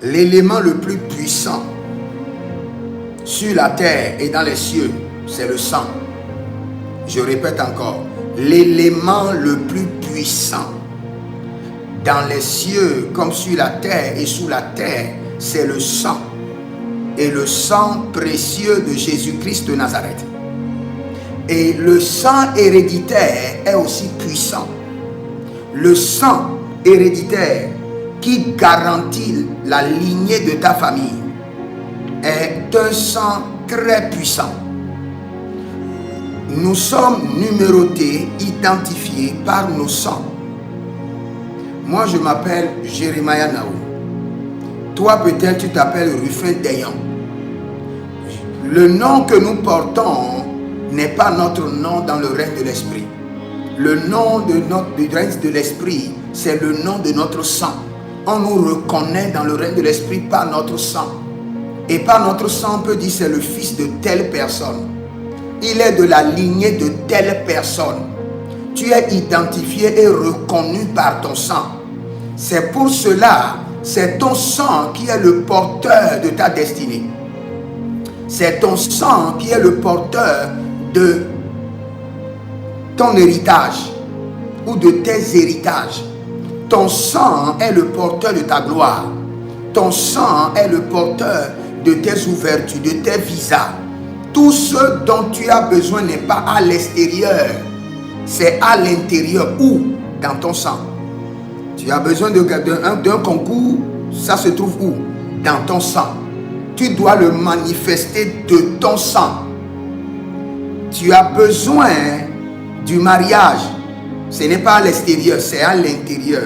L'élément le plus puissant sur la terre et dans les cieux, c'est le sang. Je répète encore, l'élément le plus puissant dans les cieux comme sur la terre et sous la terre, c'est le sang. Et le sang précieux de Jésus-Christ de Nazareth. Et le sang héréditaire est aussi puissant. Le sang héréditaire qui garantit la lignée de ta famille est un sang très puissant. Nous sommes numérotés, identifiés par nos sangs. Moi, je m'appelle Jeremiah Naou. Toi, peut-être, tu t'appelles Rufin Dayan. Le nom que nous portons n'est pas notre nom dans le règne de l'esprit. Le nom du règne de l'esprit, c'est le nom de notre sang. On nous reconnaît dans le règne de l'esprit par notre sang. Et par notre sang, on peut dire c'est le fils de telle personne. Il est de la lignée de telle personne. Tu es identifié et reconnu par ton sang. C'est pour cela, c'est ton sang qui est le porteur de ta destinée. C'est ton sang qui est le porteur de ton héritage ou de tes héritages. Ton sang est le porteur de ta gloire. Ton sang est le porteur de tes ouvertures, de tes visas. Tout ce dont tu as besoin n'est pas à l'extérieur, c'est à l'intérieur ou dans ton sang. Tu as besoin d'un concours, ça se trouve où? Dans ton sang. Tu dois le manifester de ton sang. Tu as besoin du mariage, ce n'est pas à l'extérieur, c'est à l'intérieur.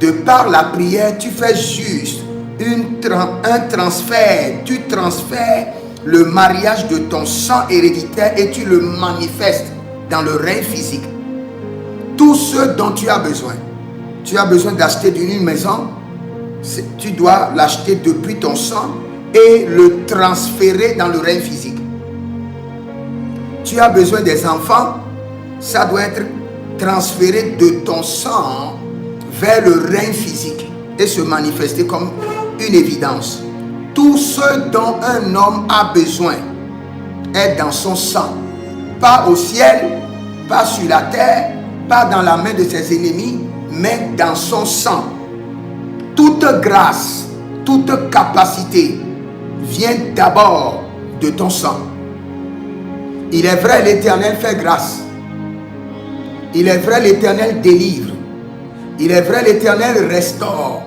De par la prière, tu fais juste un transfert. Tu transfères le mariage de ton sang héréditaire et tu le manifestes dans le règne physique. Tout ce dont tu as besoin. Tu as besoin d'acheter une maison, tu dois l'acheter depuis ton sang et le transférer dans le règne physique. Tu as besoin des enfants, ça doit être transféré de ton sang vers le règne physique et se manifester comme une évidence. Tout ce dont un homme a besoin est dans son sang. Pas au ciel, pas sur la terre, pas dans la main de ses ennemis, mais dans son sang. Toute grâce, toute capacité vient d'abord de ton sang. Il est vrai, l'Éternel fait grâce. Il est vrai, l'Éternel délivre. Il est vrai, l'Éternel restaure.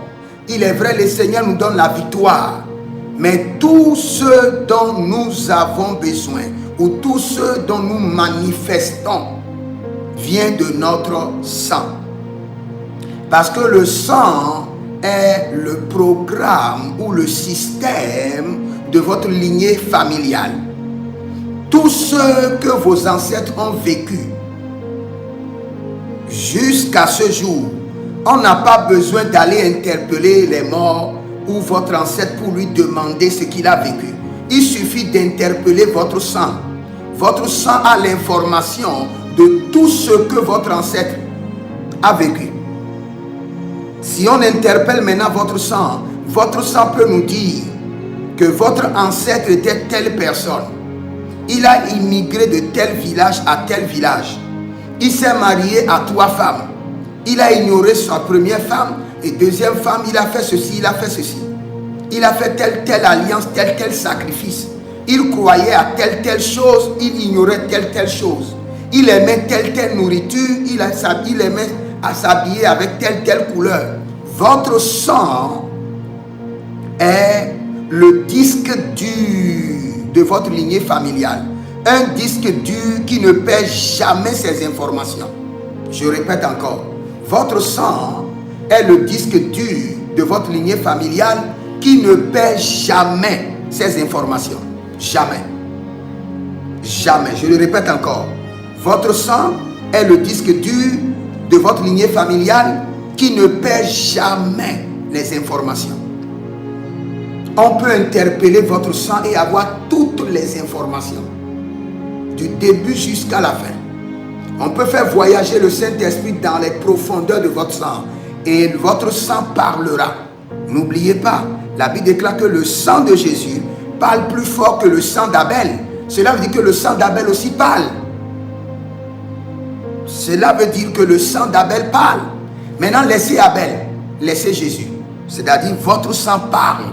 Il est vrai, le Seigneur nous donne la victoire. Mais tout ce dont nous avons besoin, ou tout ce dont nous manifestons, vient de notre sang. Parce que le sang est le programme ou le système de votre lignée familiale. Tout ce que vos ancêtres ont vécu jusqu'à ce jour, on n'a pas besoin d'aller interpeller les morts ou votre ancêtre pour lui demander ce qu'il a vécu. Il suffit d'interpeller votre sang. Votre sang a l'information de tout ce que votre ancêtre a vécu. Si on interpelle maintenant votre sang peut nous dire que votre ancêtre était telle personne. Il a immigré de tel village à tel village. Il s'est marié à 3 femmes. Il a ignoré sa première femme et deuxième femme. Il a fait ceci, il a fait ceci. Il a fait telle alliance, tel sacrifice. Il croyait à telle chose, il ignorait telle chose. Il aimait telle nourriture, il aimait à s'habiller avec telle couleur. Votre sang est le disque dur de votre lignée familiale. Un disque dur qui ne perd jamais ses informations. Je répète encore. Votre sang est le disque dur de votre lignée familiale qui ne perd jamais ses informations. Jamais. Jamais. Je le répète encore. Votre sang est le disque dur de votre lignée familiale qui ne perd jamais les informations. On peut interpeller votre sang et avoir toutes les informations. Du début jusqu'à la fin. On peut faire voyager le Saint-Esprit dans les profondeurs de votre sang. Et votre sang parlera. N'oubliez pas, la Bible déclare que le sang de Jésus parle plus fort que le sang d'Abel. Cela veut dire que le sang d'Abel aussi parle. Cela veut dire que le sang d'Abel parle. Maintenant, laissez Abel, laissez Jésus. C'est-à-dire, votre sang parle.